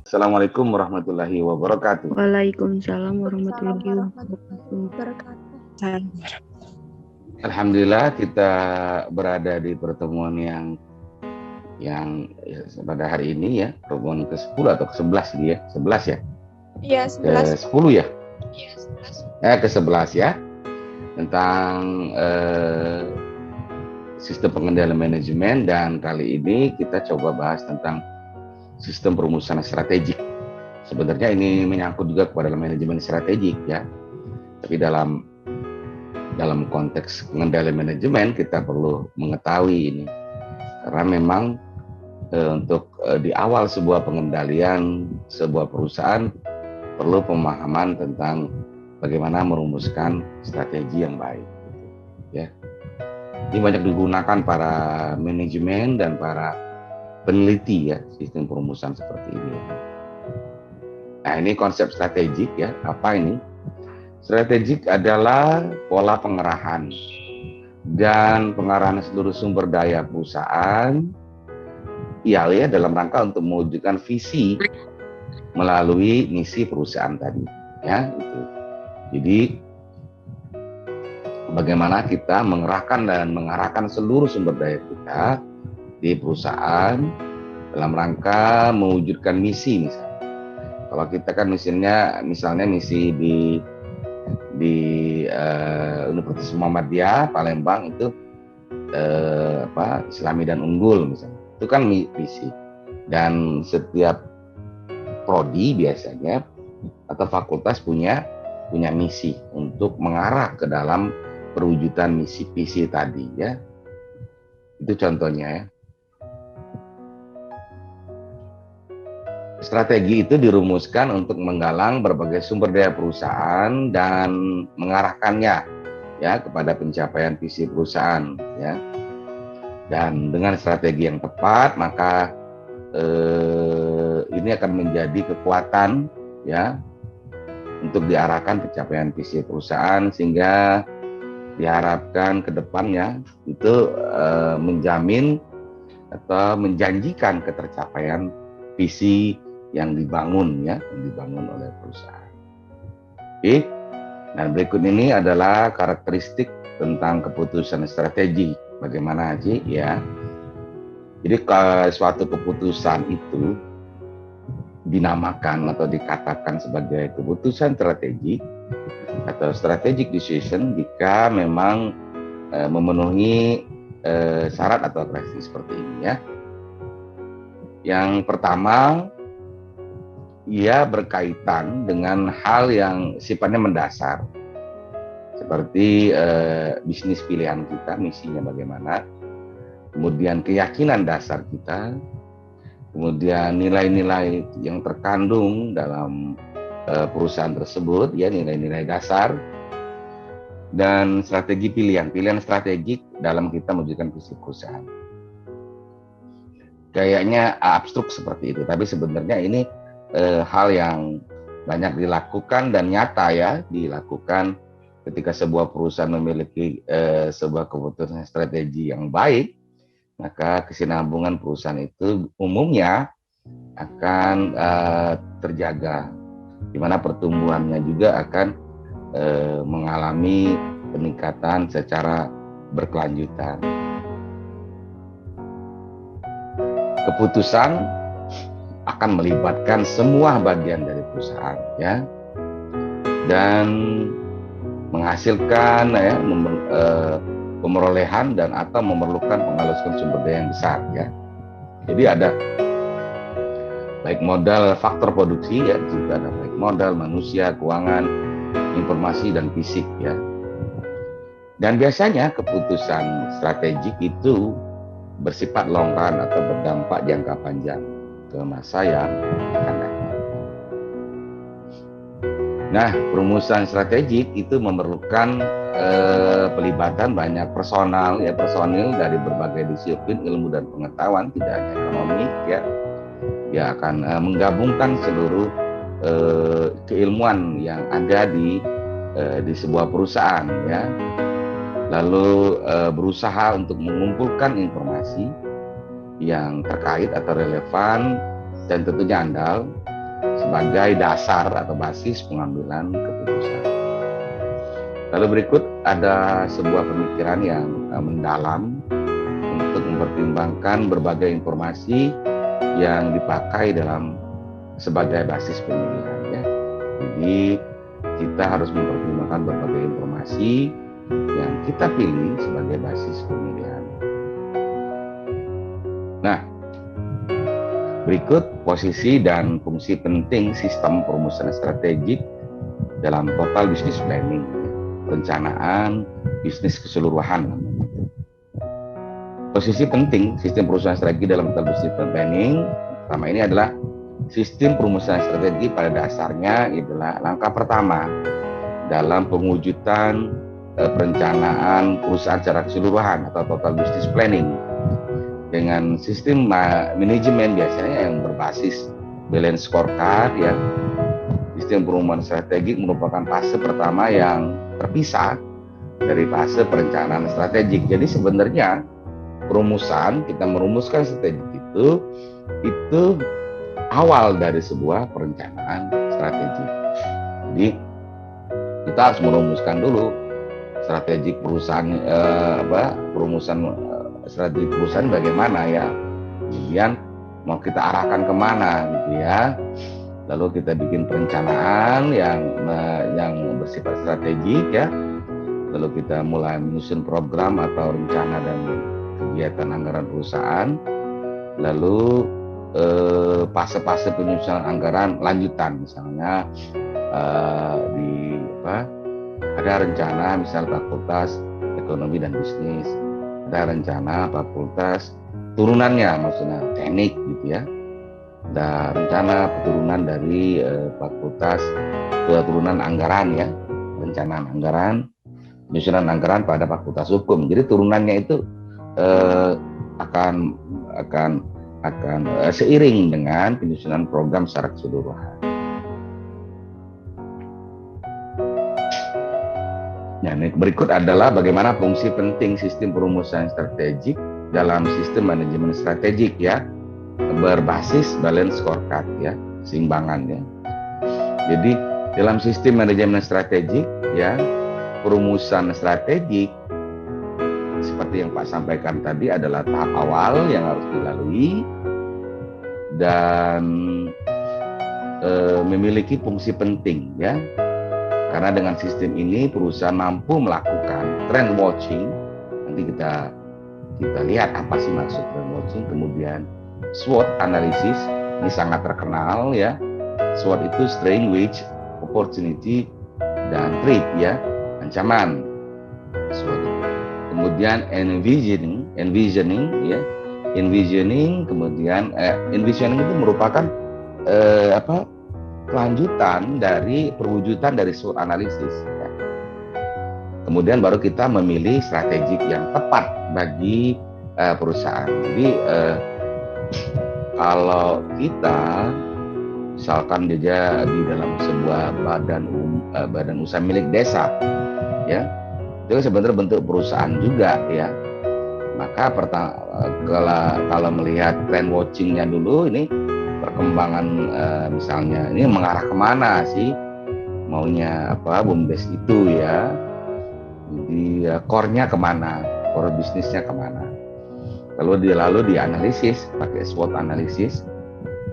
Assalamualaikum warahmatullahi wabarakatuh. Waalaikumsalam warahmatullahi Assalamualaikum wabarakatuh. warahmatullahi wabarakatuh. Alhamdulillah kita berada di pertemuan yang pada hari ini ya, pertemuan ke-10 atau ke-11 dia, 11 ya? Iya, 11. Ke-10 ya? Iya, 11. Ke-11 ya. Tentang sistem pengendalian manajemen, dan kali ini kita coba bahas tentang sistem perumusan strategik. Sebenarnya ini menyangkut juga kepada manajemen strategik ya. Tapi dalam konteks pengendalian manajemen kita perlu mengetahui ini. Karena memang untuk di awal sebuah pengendalian sebuah perusahaan perlu pemahaman tentang bagaimana merumuskan strategi yang baik ya. Ini banyak digunakan para manajemen dan para peneliti ya, sistem perumusan seperti ini. Nah, ini konsep strategik ya. Apa ini? Strategik adalah pola pengerahan dan pengarahan seluruh sumber daya perusahaan ya dalam rangka untuk mewujudkan visi melalui misi perusahaan tadi ya itu. Jadi bagaimana kita mengerahkan dan mengarahkan seluruh sumber daya kita di perusahaan dalam rangka mewujudkan misi. Misalnya kalau kita kan misalnya misi di Universitas Muhammadiyah Palembang itu Islami dan unggul misalnya, itu kan misi. Dan setiap prodi biasanya atau fakultas punya misi untuk mengarah ke dalam perwujudan misi visi tadi ya. Itu contohnya ya. Strategi itu dirumuskan untuk menggalang berbagai sumber daya perusahaan dan mengarahkannya ya kepada pencapaian visi perusahaan ya. Dan dengan strategi yang tepat maka ini akan menjadi kekuatan ya untuk diarahkan pencapaian visi perusahaan, sehingga diharapkan ke depannya itu menjamin atau menjanjikan ketercapaian visi yang dibangun oleh perusahaan. Oke. Nah, berikut ini adalah karakteristik tentang keputusan strategi. Bagaimana Haji ya? Jadi suatu keputusan itu dinamakan atau dikatakan sebagai keputusan strategi atau strategic decision jika memang memenuhi syarat atau karakteristik seperti ini ya. Yang pertama, ia berkaitan dengan hal yang sifatnya mendasar, seperti bisnis pilihan kita, misinya bagaimana, kemudian keyakinan dasar kita, kemudian nilai-nilai yang terkandung dalam perusahaan tersebut, ya nilai-nilai dasar, dan strategi pilihan strategik dalam kita mewujudkan visi perusahaan. Kayaknya abstrak seperti itu, tapi sebenarnya ini hal yang banyak dilakukan dan nyata ya dilakukan ketika sebuah perusahaan memiliki sebuah keputusan strategi yang baik, maka kesinambungan perusahaan itu umumnya akan terjaga, di mana pertumbuhannya juga akan mengalami peningkatan secara berkelanjutan. Keputusan akan melibatkan semua bagian dari perusahaan ya, dan menghasilkan ya pemerolehan dan atau memerlukan pengalusan sumber daya yang besar ya. Jadi ada baik modal faktor produksi ya, juga ada baik modal manusia, keuangan, informasi dan fisik ya. Dan biasanya keputusan strategik itu bersifat long run atau berdampak jangka panjang ke masa yang akan datang. Nah, perumusan strategik itu memerlukan pelibatan banyak personil dari berbagai disiplin ilmu dan pengetahuan, tidak hanya ekonomi ya. Dia akan menggabungkan seluruh keilmuan yang ada di sebuah perusahaan ya. Lalu berusaha untuk mengumpulkan informasi yang terkait atau relevan dan tentunya andal sebagai dasar atau basis pengambilan keputusan. Lalu berikut ada sebuah pemikiran yang mendalam untuk mempertimbangkan berbagai informasi yang dipakai dalam sebagai basis pemilihan ya. Jadi kita harus mempertimbangkan berbagai informasi yang kita pilih sebagai basis pemilihan. Nah, berikut posisi dan fungsi penting sistem perumusan strategik dalam total business planning, perencanaan bisnis keseluruhan. Posisi penting sistem perumusan strategi dalam total business planning pertama ini adalah sistem perumusan strategi pada dasarnya adalah langkah pertama dalam pengwujudan perencanaan perusahaan secara keseluruhan atau total business planning. Dengan sistem manajemen biasanya yang berbasis balance scorecard ya. Sistem perumusan strategik merupakan fase pertama yang terpisah dari fase perencanaan strategik. Jadi sebenarnya perumusan, kita merumuskan strategi itu awal dari sebuah perencanaan strategi. Jadi kita harus merumuskan dulu strategi perusahaan perumusan strategi perusahaan bagaimana ya, kemudian mau kita arahkan kemana gitu ya, lalu kita bikin perencanaan yang bersifat strategik ya, lalu kita mulai menyusun program atau rencana dan kegiatan anggaran perusahaan, lalu fase-fase penyusunan anggaran lanjutan, misalnya ada rencana misal fakultas ekonomi dan bisnis, ada rencana fakultas turunannya, maksudnya teknik gitu ya, ada rencana turunan dari fakultas turunan anggaran ya, perencanaan anggaran, penyusunan anggaran pada fakultas hukum. Jadi turunannya itu akan seiring dengan penyusunan program secara keseluruhan. Nah, berikut adalah bagaimana fungsi penting sistem perumusan strategik dalam sistem manajemen strategik ya, berbasis balance scorecard ya, seimbangan ya. Jadi dalam sistem manajemen strategik ya, perumusan strategik seperti yang Pak sampaikan tadi adalah tahap awal yang harus dilalui dan memiliki fungsi penting ya. Karena dengan sistem ini perusahaan mampu melakukan trend watching. Nanti kita lihat apa sih maksud trend watching. Kemudian SWOT analysis, ini sangat terkenal ya. SWOT itu strength, weakness, opportunity, dan threat ya, ancaman. SWOT. Kemudian envisioning ya. Kemudian envisioning itu merupakan kelanjutan dari perwujudan dari SWOT analisis ya. Kemudian baru kita memilih strategi yang tepat bagi perusahaan. Jadi kalau kita misalkan dia di dalam sebuah badan usaha milik desa ya, itu sebenarnya bentuk perusahaan juga ya. Maka kalau melihat trend watchingnya dulu, ini perkembangan misalnya ini mengarah kemana sih maunya BUMDes itu ya, jadi core-nya kemana, core bisnisnya kemana, lalu dianalisis pakai SWOT analisis.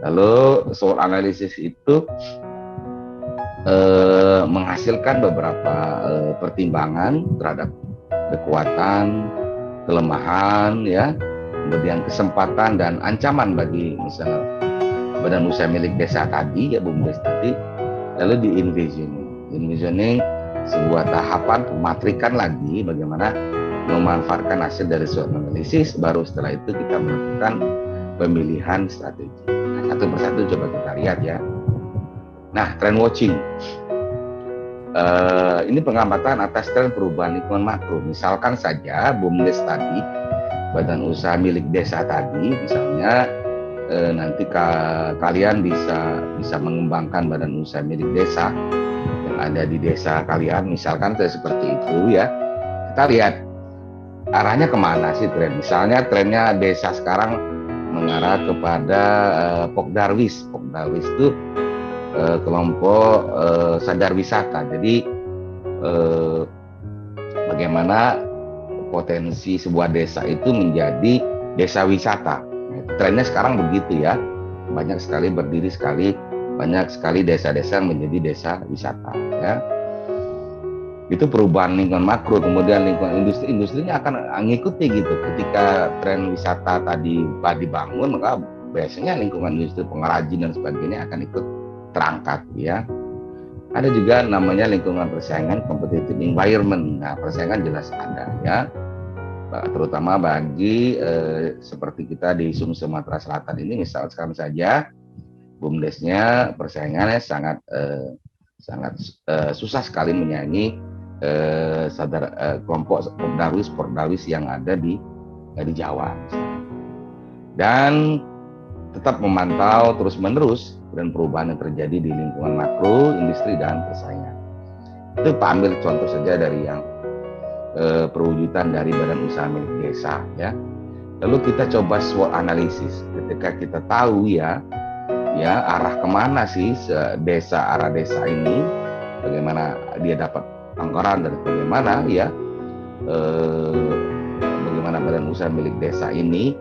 Lalu SWOT analisis itu menghasilkan beberapa pertimbangan terhadap kekuatan, kelemahan ya, kemudian kesempatan dan ancaman bagi misalnya badan usaha milik desa tadi ya, BUMDes tadi. Lalu di envisioning sebuah tahapan pematrikan lagi bagaimana memanfaatkan hasil dari SWOT analisis. Baru setelah itu kita melakukan pemilihan strategi. Nah, satu persatu coba kita lihat ya. Nah, trend watching ini pengamatan atas tren perubahan lingkungan makro. Misalkan saja BUMDes tadi, badan usaha milik desa tadi, misalnya nanti kalian bisa mengembangkan badan usaha milik desa yang ada di desa kalian, misalkan seperti itu ya. Kita lihat arahnya kemana sih tren. Misalnya trennya desa sekarang mengarah kepada Pokdarwis. Pokdarwis itu kelompok sadar wisata. Jadi bagaimana potensi sebuah desa itu menjadi desa wisata. Nah, trennya sekarang begitu ya. Banyak sekali banyak sekali desa-desa menjadi desa wisata ya. Itu perubahan lingkungan makro, kemudian lingkungan industrinya akan mengikuti gitu. Ketika tren wisata tadi dibangun, maka biasanya lingkungan industri pengrajin dan sebagainya akan ikut terangkat ya. Ada juga namanya lingkungan persaingan, competitive environment. Nah, persaingan jelas ada ya, terutama bagi seperti kita di Sumatera Selatan ini, misalkan saja BUMDesnya persaingannya sangat susah sekali menyaingi kelompok Pordawis yang ada di Jawa misalnya. Dan tetap memantau terus-menerus dan perubahan yang terjadi di lingkungan makro, industri, dan persaingan. Itu Pak ambil contoh saja dari yang perwujudan dari badan usaha milik desa ya. Lalu kita coba SWOT analisis. Ketika kita tahu ya arah kemana sih arah desa ini, bagaimana dia dapat anggaran dari bagaimana ya bagaimana badan usaha milik desa ini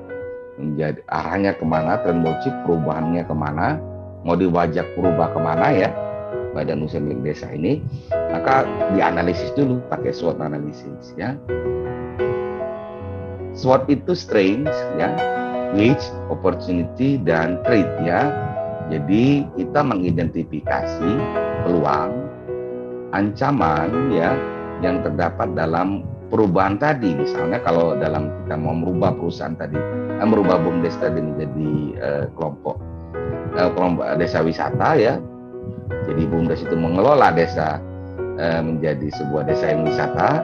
menjadi arahnya kemana, tren bocik perubahannya kemana, mau diwajak berubah kemana ya badan usaha milik desa ini, maka dianalisis dulu pakai SWOT analisis ya. SWOT itu strength ya, reach, opportunity, dan threat ya. Jadi kita mengidentifikasi peluang, ancaman ya yang terdapat dalam perubahan tadi. Misalnya kalau dalam kita mau merubah perusahaan tadi, merubah BUMDes tadi menjadi kelompok desa wisata ya. Jadi BUMDes itu mengelola desa menjadi sebuah desa yang wisata.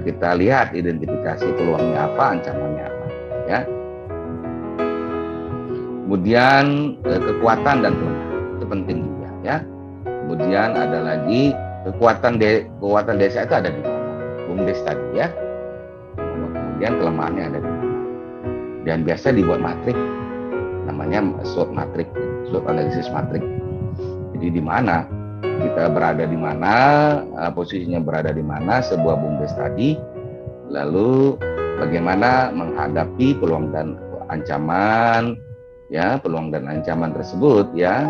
Kita lihat identifikasi peluangnya apa, ancamannya apa ya. Kemudian kekuatan dan kelemahan itu penting juga ya. Kemudian ada lagi kekuatan desa itu ada di mana, BUMDes tadi ya. Kemudian kelemahannya ada di mana. Dan biasa dibuat matrik, namanya SWOT matrik, SWOT analisis matrik. Jadi di mana kita berada, di mana posisinya berada di mana sebuah BUMDes tadi, lalu bagaimana menghadapi peluang dan ancaman ya, peluang dan ancaman tersebut ya.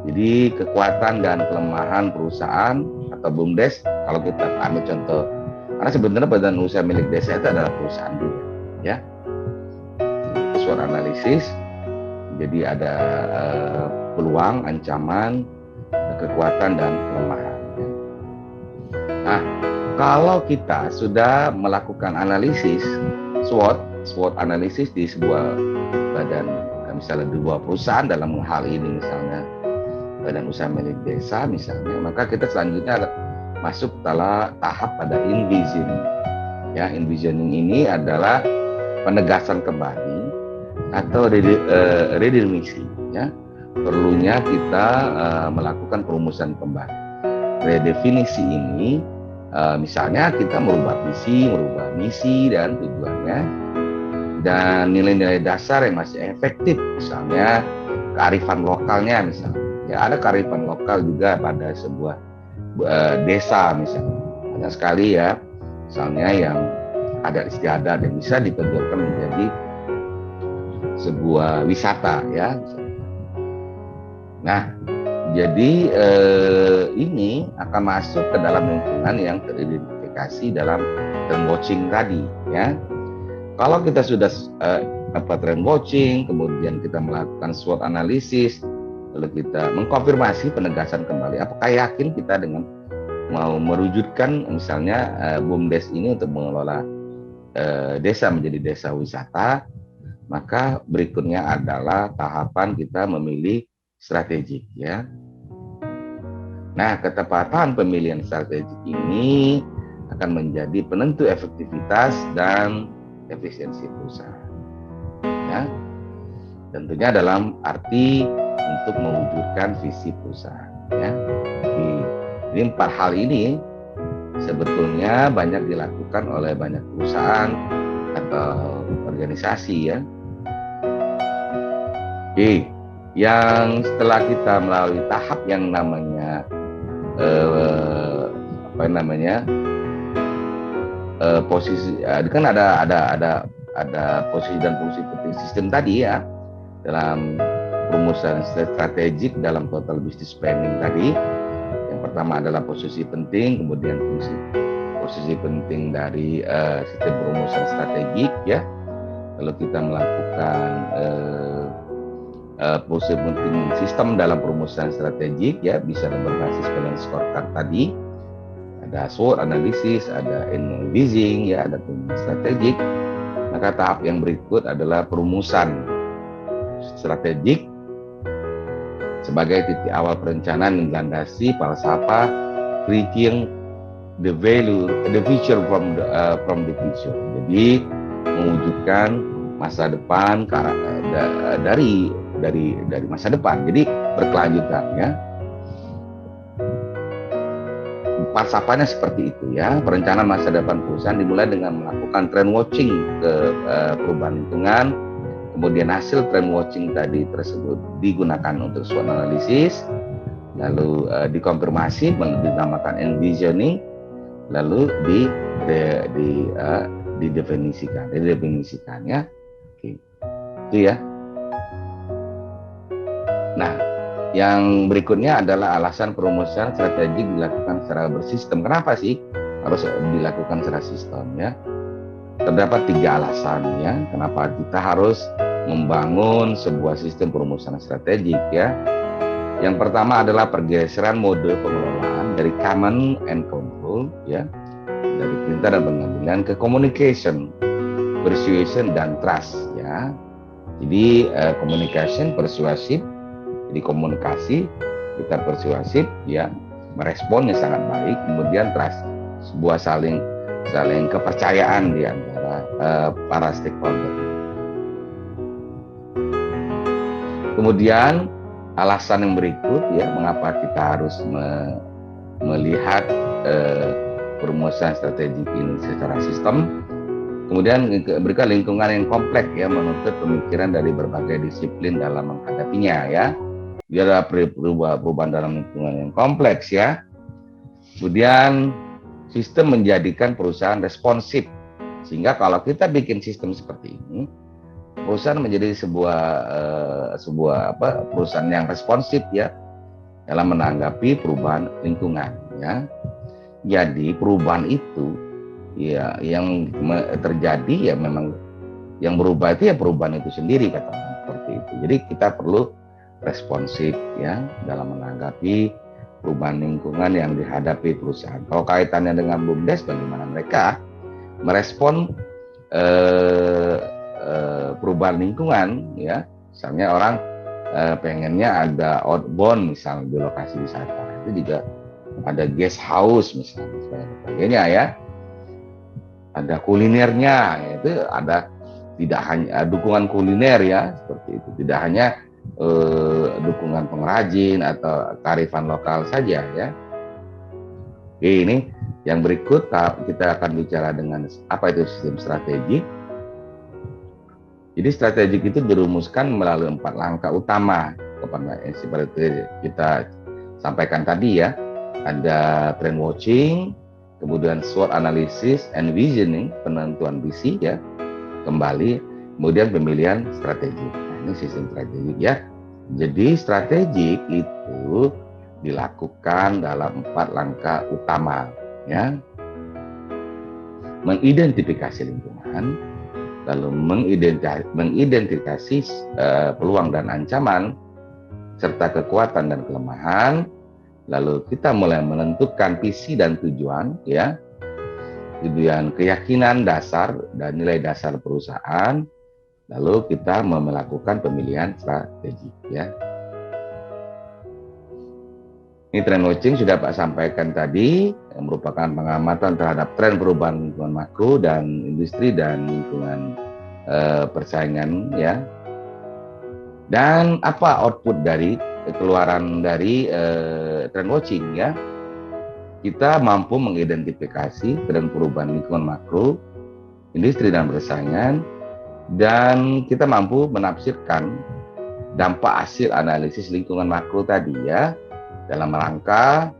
Jadi kekuatan dan kelemahan perusahaan atau BUMDes, kalau kita ambil contoh, karena sebenarnya badan usaha milik desa itu adalah perusahaan juga ya. SWOT analisis, jadi ada peluang, ancaman, kekuatan, dan kelemahan. Nah, kalau kita sudah melakukan analisis SWOT analisis di sebuah badan, misalnya di sebuah perusahaan, dalam hal ini misalnya badan usaha milik desa misalnya, maka kita selanjutnya masuk tahap pada envisioning. Ya, envisioning ini adalah penegasan kembali atau redefinisi ya. Perlunya kita melakukan perumusan kembali. Redefinisi ini misalnya kita merubah visi, merubah misi dan tujuannya, dan nilai-nilai dasar yang masih efektif, misalnya kearifan lokalnya misalnya. Ya, ada kearifan lokal juga pada sebuah desa misalnya. Banyak sekali ya, misalnya yang adat istiadat yang bisa ditonjolkan menjadi sebuah wisata ya. Nah, jadi ini akan masuk ke dalam lingkungan yang teridentifikasi dalam trend watching tadi ya. Kalau kita sudah trend watching, kemudian kita melakukan SWOT analisis, lalu kita mengkonfirmasi penegasan kembali, apakah yakin kita dengan mau merujutkan misalnya BUMDes ini untuk mengelola desa menjadi desa wisata, maka berikutnya adalah tahapan kita memilih strategi ya. Nah, ketepatan pemilihan strategi ini akan menjadi penentu efektivitas dan efisiensi perusahaan. Ya. Tentunya dalam arti untuk mewujudkan visi perusahaan ya. Jadi 4 hal ini sebetulnya banyak dilakukan oleh banyak perusahaan atau organisasi ya. Oke. yang setelah kita melalui tahap yang namanya posisi, kan ada posisi dan fungsi penting sistem tadi ya dalam perumusan strategik dalam total business planning tadi. Yang pertama adalah posisi penting, kemudian posisi penting dari sistem perumusan strategik ya. Kalau kita melakukan posisi penting sistem dalam perumusan strategik ya, bisa berbasis balance scorecard tadi. Ada SWOT analisis, ada envisaging ya, ada perumusan strategik. Maka tahap yang berikut adalah perumusan strategik sebagai titik awal perencanaan yang dilandasi falsafah creating the value, the future from the future. Jadi mewujudkan masa depan dari masa depan. Jadi berkelanjutan ya. Falsafahnya seperti itu ya. Perencanaan masa depan perusahaan dimulai dengan melakukan trend watching ke perubahan lingkungan. Kemudian hasil trend watching tadi tersebut digunakan untuk SWOT analisis, lalu dikonfirmasi dinamakan envisioning, lalu didefinisikan ya. Oke. Itu ya. Nah, yang berikutnya adalah alasan perumusan strategik dilakukan secara bersistem. Kenapa sih harus dilakukan secara sistem ya? Terdapat 3 alasan ya, kenapa kita harus membangun sebuah sistem perumusan strategik ya. Yang pertama adalah pergeseran mode pengelolaan dari command and control ya, dari perintah dan pengambilan ke communication, persuasion dan trust ya. Jadi communication persuasif, jadi komunikasi kita persuasif ya, meresponnya sangat baik. Kemudian trust, sebuah saling kepercayaan di antara para stakeholder. Kemudian alasan yang berikut ya, mengapa kita harus melihat perumusan strategik ini secara sistem. Kemudian berikan lingkungan yang kompleks ya, menuntut pemikiran dari berbagai disiplin dalam menghadapinya ya. Dia ada perubahan dalam lingkungan yang kompleks ya. Kemudian sistem menjadikan perusahaan responsif, sehingga kalau kita bikin sistem seperti ini, perusahaan menjadi sebuah perusahaan yang responsif ya dalam menanggapi perubahan lingkungan ya. Jadi perubahan itu ya yang terjadi ya, memang yang berubah itu ya perubahan itu sendiri, katakan seperti itu. Jadi kita perlu responsif ya dalam menanggapi perubahan lingkungan yang dihadapi perusahaan. Kalau kaitannya dengan BUMDes, bagaimana mereka merespon perubahan lingkungan ya. Misalnya orang pengennya ada outbound misalnya di lokasi wisata, itu juga ada guest house misalnya, sebagainya ya. Ada kulinernya, itu ada tidak hanya dukungan kuliner ya, seperti itu. Tidak hanya dukungan pengrajin atau kearifan lokal saja ya. Oke, ini yang berikut kita akan bicara dengan apa itu sistem strategik. Jadi strategik itu dirumuskan melalui 4 langkah utama kepada seperti kita sampaikan tadi ya. Ada trend watching, kemudian SWOT analysis, envisioning, penentuan visi ya, kembali, kemudian pemilihan strategi. Nah, ini sistem strategik ya. Jadi strategik itu dilakukan dalam 4 langkah utama ya. Mengidentifikasi lingkungan, lalu mengidentifikasi peluang dan ancaman serta kekuatan dan kelemahan. Lalu kita mulai menentukan visi dan tujuan ya. Kemudian keyakinan dasar dan nilai dasar perusahaan. Lalu kita melakukan pemilihan strategi ya. Ini trend watching sudah Pak sampaikan tadi, yang merupakan pengamatan terhadap tren perubahan lingkungan makro dan industri dan lingkungan persaingan ya. Dan apa output dari keluaran dari trend watching ya? Kita mampu mengidentifikasi tren perubahan lingkungan makro, industri dan persaingan, dan kita mampu menafsirkan dampak hasil analisis lingkungan makro tadi ya, dalam rangka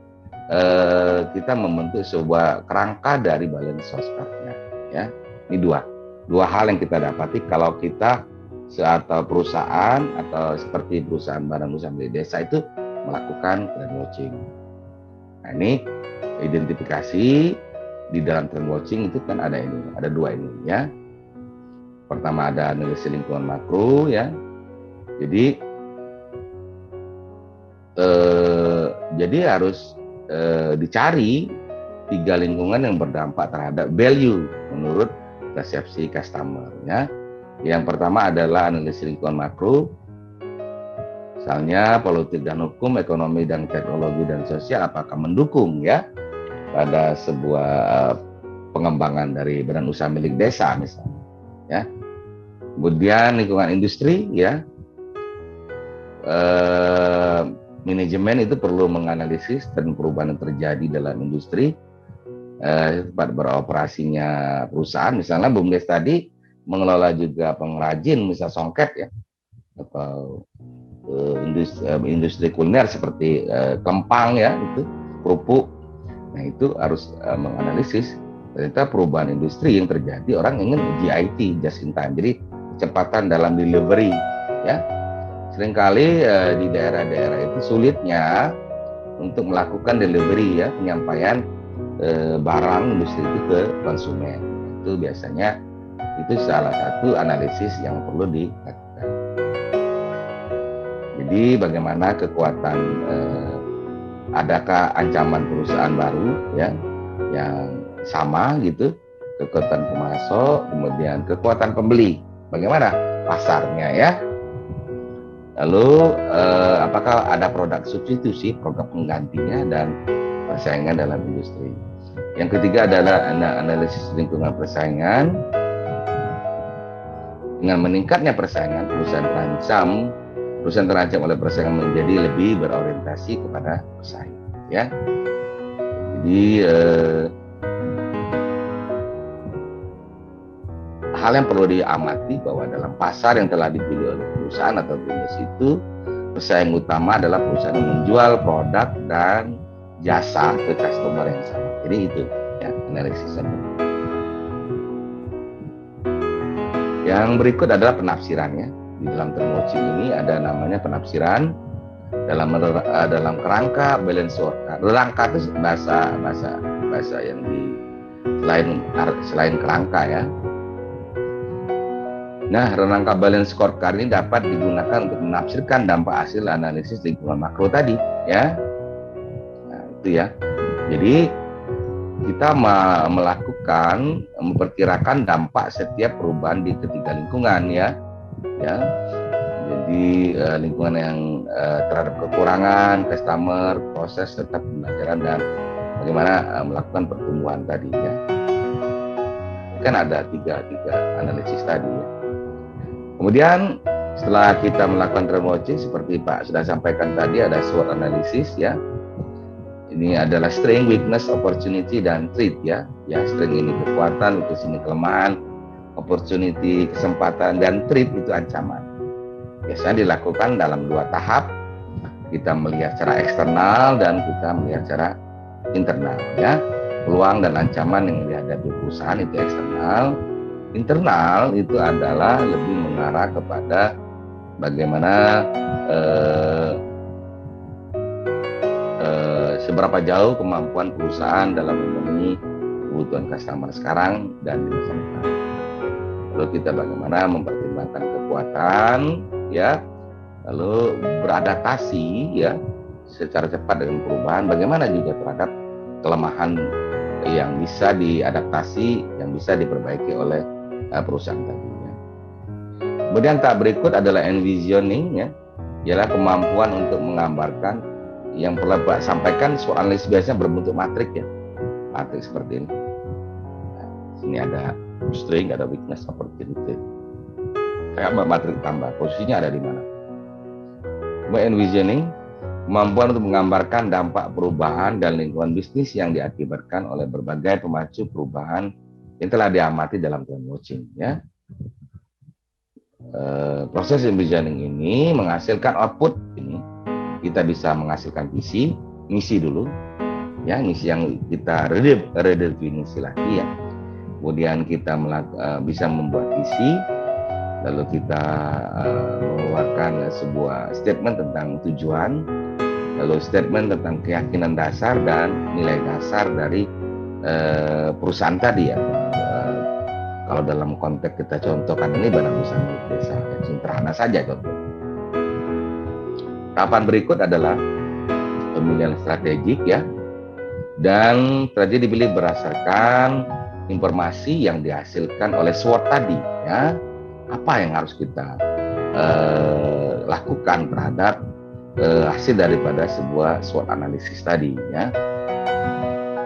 kita membentuk sebuah kerangka dari balance scorecard-nya ya. Ini dua hal yang kita dapati kalau kita atau perusahaan atau seperti perusahaan badan usaha milik desa itu melakukan trend watching. Nah, ini identifikasi di dalam trend watching itu kan ada dua ini ya. Pertama ada analisis lingkungan makro ya. Jadi harus dicari 3 lingkungan yang berdampak terhadap value menurut persepsi customer ya. Yang pertama adalah analisis lingkungan makro, misalnya politik dan hukum, ekonomi dan teknologi dan sosial apakah mendukung ya pada sebuah pengembangan dari badan usaha milik desa misalnya ya. Kemudian lingkungan industri ya, manajemen itu perlu menganalisis dan perubahan yang terjadi dalam industri tempat beroperasinya perusahaan. Misalnya BUMDes tadi mengelola juga pengrajin, misal songket ya, atau industri kuliner seperti kempang ya, itu kerupuk. Nah itu harus menganalisis ternyata perubahan industri yang terjadi, orang ingin JIT, just in time, jadi kecepatan dalam delivery ya. Seringkali di daerah-daerah itu sulitnya untuk melakukan delivery ya, penyampaian barang industri itu ke konsumen. Itu biasanya itu salah satu analisis yang perlu dilakukan. Jadi bagaimana kekuatan, adakah ancaman perusahaan baru ya yang sama gitu, kekuatan pemasok, kemudian kekuatan pembeli, bagaimana pasarnya ya. Lalu apakah ada produk substitusi, produk penggantinya, dan persaingan dalam industri. Yang ketiga adalah analisis lingkungan persaingan. Dengan meningkatnya persaingan, perusahaan terancam oleh persaingan menjadi lebih berorientasi kepada persaingan ya. Jadi hal yang perlu diamati bahwa dalam pasar yang telah dipilih oleh perusahaan atau bisnis itu, pesaing utama adalah perusahaan yang menjual produk dan jasa ke customer yang sama. Jadi itu ya analisisnya. Yang berikut adalah penafsirannya. Di dalam trend watching ini ada namanya penafsiran dalam kerangka balance scorecard. Kerangka itu bahasa yang selain kerangka ya. Nah, rangka balance scorecard ini dapat digunakan untuk menafsirkan dampak hasil analisis lingkungan makro tadi, ya. Nah, itu ya. Jadi kita memperkirakan dampak setiap perubahan di ketiga lingkungan, ya. Jadi lingkungan yang terhadap kekurangan, customer, proses, serta pembelajaran dan bagaimana melakukan pertumbuhan tadi, ya. Kan ada tiga analisis tadi, ya. Kemudian setelah kita melakukan trend watching seperti Pak sudah sampaikan tadi, ada SWOT analisis ya. Ini adalah strength, weakness, opportunity dan threat ya. Ya, strength ini kekuatan, weakness ini kelemahan, opportunity kesempatan, dan threat itu ancaman. Biasanya dilakukan dalam 2 tahap. Kita melihat secara eksternal dan kita melihat secara internal ya. Peluang dan ancaman yang dihadapi perusahaan itu eksternal. Internal itu adalah lebih mengarah kepada bagaimana seberapa jauh kemampuan perusahaan dalam memenuhi kebutuhan customer sekarang dan di masa depan. Lalu kita bagaimana mempertimbangkan kekuatan, ya, lalu beradaptasi, ya, secara cepat dengan perubahan. Bagaimana juga terhadap kelemahan yang bisa diadaptasi, yang bisa diperbaiki oleh perusahaan tadinya. Kemudian tahap berikut adalah envisioning, ya, ialah kemampuan untuk menggambarkan yang perlu Pak sampaikan. Soal analisis biasanya berbentuk matrik ya, matrik seperti ini. Nah, sini ada strength, ada weakness, opportunity. Kayak matrik tambah, posisinya ada di mana? Kemudian envisioning, kemampuan untuk menggambarkan dampak perubahan dan lingkungan bisnis yang diakibatkan oleh berbagai pemacu perubahan yang telah diamati dalam trend watching ya. proses envisioning ini menghasilkan output ini. Kita bisa menghasilkan visi, misi dulu, ya, misi yang kita redefinisi lagi ya. Kemudian kita bisa membuat visi, lalu kita mengeluarkan sebuah statement tentang tujuan, lalu statement tentang keyakinan dasar dan nilai dasar dari perusahaan tadi ya. Kalau dalam konteks kita contohkan ini badan usaha milik desa, sederhana saja contoh. Tahapan berikut adalah pemilihan strategik ya, dan strategi dipilih berdasarkan informasi yang dihasilkan oleh SWOT tadi ya. Apa yang harus kita lakukan terhadap hasil daripada sebuah SWOT analisis tadi ya.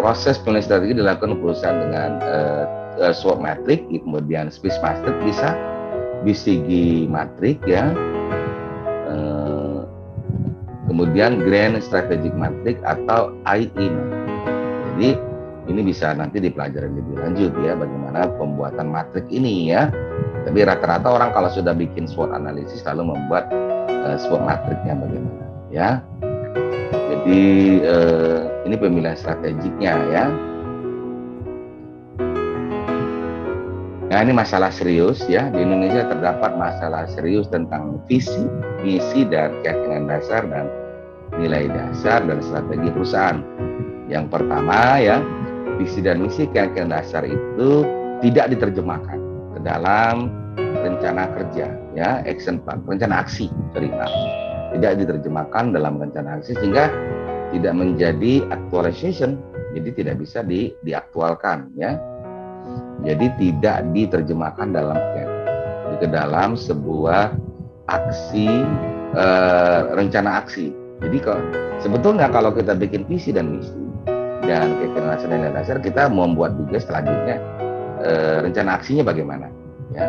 Proses pemilihan strategi dilakukan perusahaan dengan SWOT matrix, kemudian Swiss matrix, bisa BCG matrix ya, kemudian Grand Strategic Matrix atau IE. Jadi ini bisa nanti dipelajari lebih lanjut ya, bagaimana pembuatan matrix ini ya. Tapi rata-rata orang kalau sudah bikin SWOT analisis lalu membuat SWOT matrixnya bagaimana ya. Jadi ini pemilihan strategiknya ya. Nah, ini masalah serius ya. Di Indonesia terdapat masalah serius tentang visi, misi, dan keyakinan dasar dan nilai dasar dan strategi perusahaan. Yang pertama ya, visi dan misi keyakinan dasar itu tidak diterjemahkan ke dalam rencana kerja ya, action plan, rencana aksi, tidak diterjemahkan dalam rencana aksi sehingga tidak menjadi actualization, jadi tidak bisa diaktualkan ya. Jadi tidak diterjemahkan ke dalam sebuah aksi, rencana aksi. Jadi sebetulnya kalau kita bikin visi dan misi dan keyakinan dasar dan nilai dasar, kita membuat juga selanjutnya rencana aksinya bagaimana ya.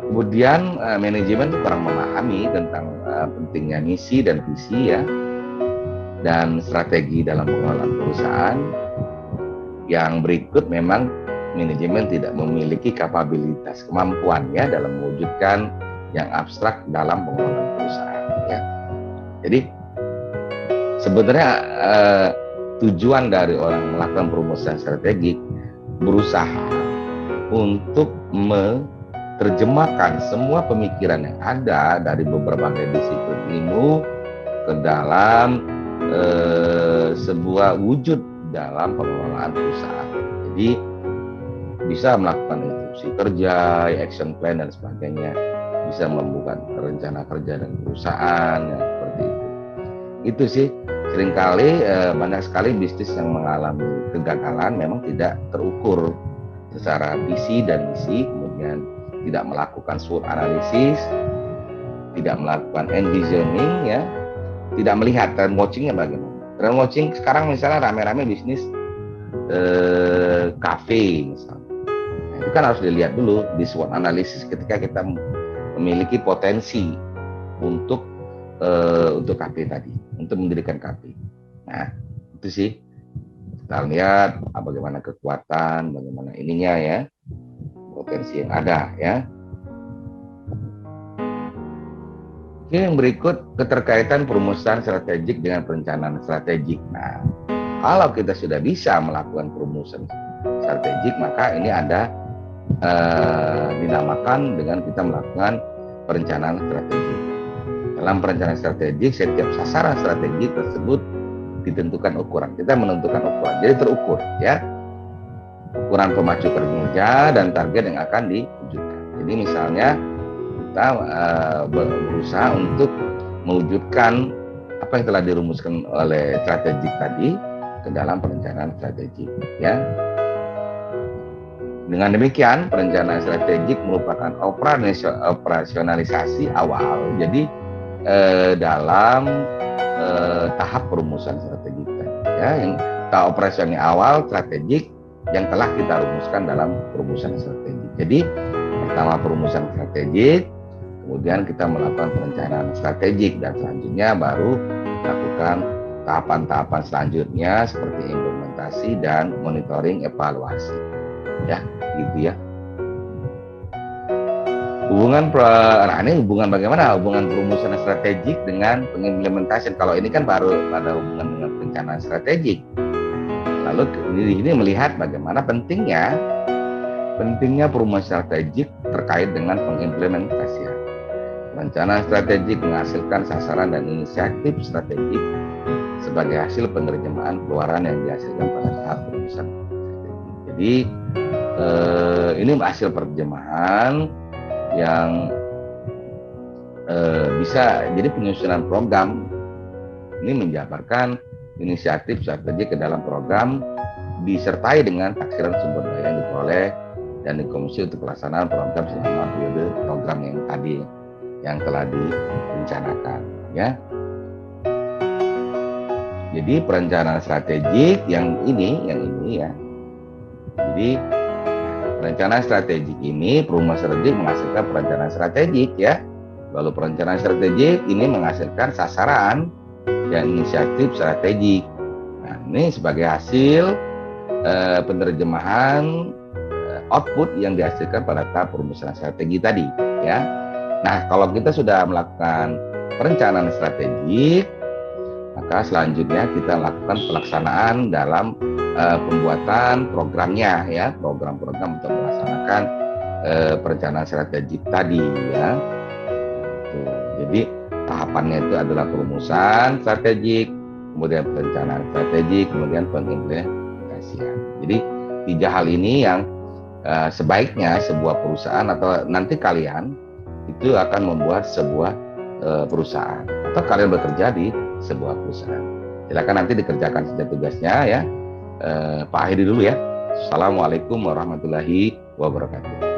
Kemudian manajemen itu kurang memahami tentang pentingnya misi dan visi ya, dan strategi dalam pengelolaan perusahaan. Yang berikut memang manajemen tidak memiliki kapabilitas, kemampuan ya dalam mewujudkan yang abstrak dalam pengelolaan perusahaan ya. Jadi sebenarnya tujuan dari orang melakukan perumusan strategik berusaha untuk menerjemahkan semua pemikiran yang ada dari beberapa disiplin ilmu ke dalam sebuah wujud dalam pengelolaan perusahaan. Jadi bisa melakukan instruksi kerja, action plan dan sebagainya, bisa membuat rencana kerja dan perusahaan ya, seperti itu. Itu sih seringkali banyak sekali bisnis yang mengalami kegagalan memang tidak terukur secara visi dan misi, kemudian tidak melakukan SWOT analisis, tidak melakukan envisioning ya, tidak melihat trend watchingnya bagaimana. Trend watching sekarang misalnya rame-rame bisnis kafe misalnya. Nah, itu kan harus dilihat dulu di SWOT analisis ketika kita memiliki potensi untuk kafe tadi, untuk mendirikan kafe. Nah, itu sih kita lihat bagaimana kekuatan, bagaimana ininya ya, potensi yang ada ya. Ini yang berikut, keterkaitan perumusan strategik dengan perencanaan strategik. Nah, kalau kita sudah bisa melakukan perumusan strategik, maka ini ada dinamakan dengan kita melakukan perencanaan strategik. Dalam perencanaan strategik, setiap sasaran strategi tersebut ditentukan ukuran. Kita menentukan ukuran, jadi terukur ya. Ukuran pemacu kerja dan target yang akan diwujudkan. Jadi misalnya kita berusaha untuk mewujudkan apa yang telah dirumuskan oleh strategik tadi ke dalam perencanaan strategik ya. Dengan demikian perencanaan strategik merupakan operasionalisasi awal, jadi dalam tahap perumusan strategik tadi ya, yang tahap operasi awal strategik yang telah kita rumuskan dalam perumusan strategik. Jadi pertama perumusan strategik, kemudian kita melakukan perencanaan strategik, dan selanjutnya baru lakukan tahapan-tahapan selanjutnya seperti implementasi dan monitoring evaluasi. Ya, gitu ya. Nah ini hubungan bagaimana? Hubungan perumusan strategik dengan pengimplementasian. Kalau ini kan baru pada hubungan dengan perencanaan strategik. Lalu ini melihat bagaimana pentingnya perumusan strategik terkait dengan pengimplementasian. Perencanaan strategik menghasilkan sasaran dan inisiatif strategik sebagai hasil penerjemahan keluaran yang dihasilkan pada tahap perumusan strategi. Jadi ini hasil penerjemahan yang bisa jadi penyusunan program ini menjabarkan inisiatif strategi ke dalam program disertai dengan taksiran sumber daya yang diperoleh dan dikomisi untuk pelaksanaan program selama periode program yang tadi yang telah direncanakan ya. Jadi perencanaan strategik yang ini ya. Jadi perencanaan strategik ini, perumahan strategik menghasilkan perencanaan strategik ya. Lalu perencanaan strategik ini menghasilkan sasaran dan inisiatif strategik. Nah, ini sebagai hasil penerjemahan output yang dihasilkan pada tahap perumusan strategi tadi ya. Nah, kalau kita sudah melakukan perencanaan strategik, maka selanjutnya kita lakukan pelaksanaan dalam pembuatan programnya ya, program-program untuk melaksanakan perencanaan strategik tadi ya. Jadi tahapannya itu adalah perumusan strategik, kemudian perencanaan strategik, kemudian pengimplementasian. Jadi 3 hal ini yang sebaiknya sebuah perusahaan atau nanti kalian itu akan membuat sebuah perusahaan atau kalian bekerja di sebuah perusahaan. Silakan nanti dikerjakan saja tugasnya ya. Pak akhiri dulu ya. Assalamualaikum warahmatullahi wabarakatuh.